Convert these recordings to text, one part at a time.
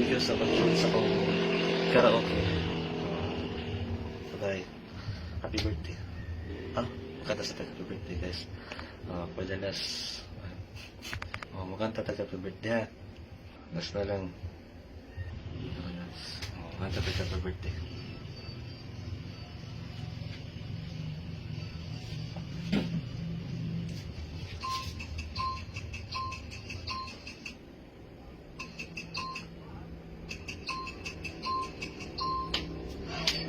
you sa pag-shoot sa kong karaoke. Bye. Happy birthday. Makanta sa happy birthday, guys. Pwede nas. Makanta tayo happy birthday, ha? Nas na lang. Makanta tayo happy birthday.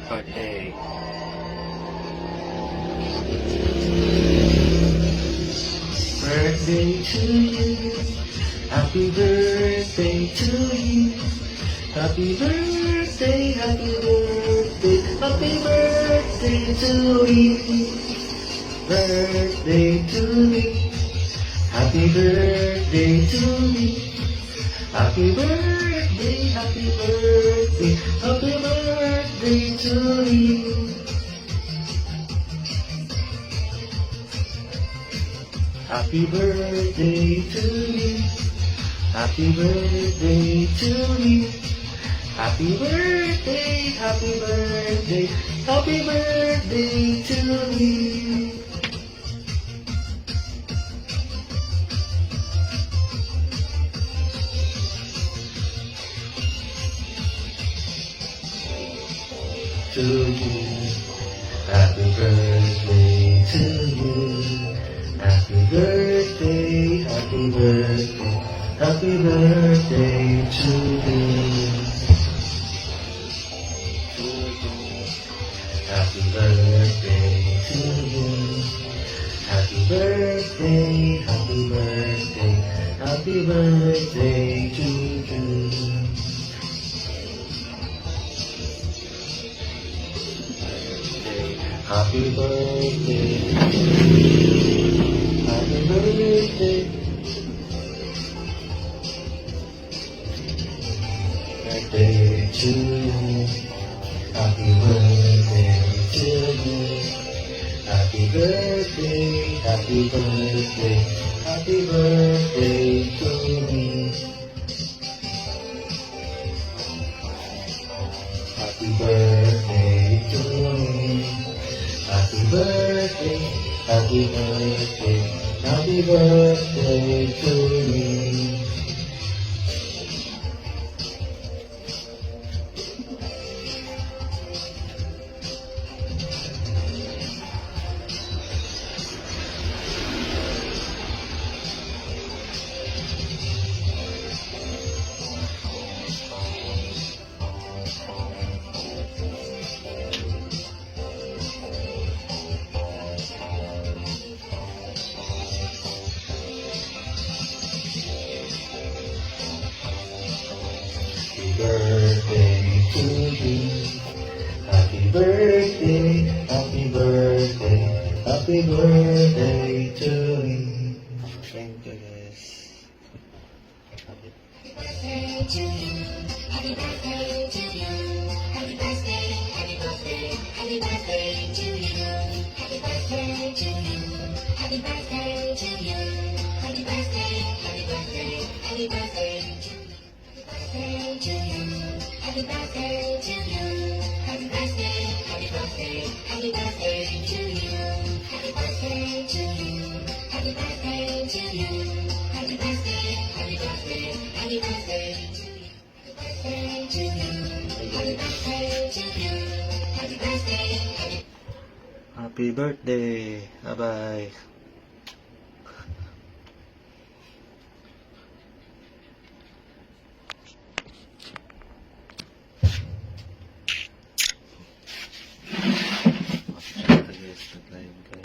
Birthday. Birthday to you. Happy birthday to you. Happy birthday, happy birthday, happy birthday to you. Birthday to me. Happy birthday to me. Happy birthday, happy birthday, happy birthday to you. Happy birthday to you. Happy birthday to you. Happy birthday, happy birthday, happy birthday to you. To you. Happy birthday to you. Happy birthday, happy birthday, happy birthday to you. Happy birthday to you. Happy birthday, happy birthday, happy birthday to you. Happy birthday, happy birthday, birthday to you. Happy birthday to you. Happy birthday, happy birthday, happy birthday to me. Happy birthday to me. Happy birthday, happy birthday, happy birthday to me. Birthday to you. Happy birthday, happy birthday, happy birthday to you. Thank you, guys. Happy birthday to you. Happy birthday to you. Happy birthday, happy birthday, happy birthday to you. Happy birthday to you. Happy birthday to you. Happy birthday, happy birthday, happy birthday to you. Happy birthday to you. Happy birthday to you. Happy birthday, happy birthday, happy birthday to you. Happy birthday to you. Happy birthday to you. Happy birthday, happy birthday, happy birthday to you. Happy birthday to you. Happy birthday to you. Happy birthday, Happy birthday. Bye-bye. Guys, nag-live ka.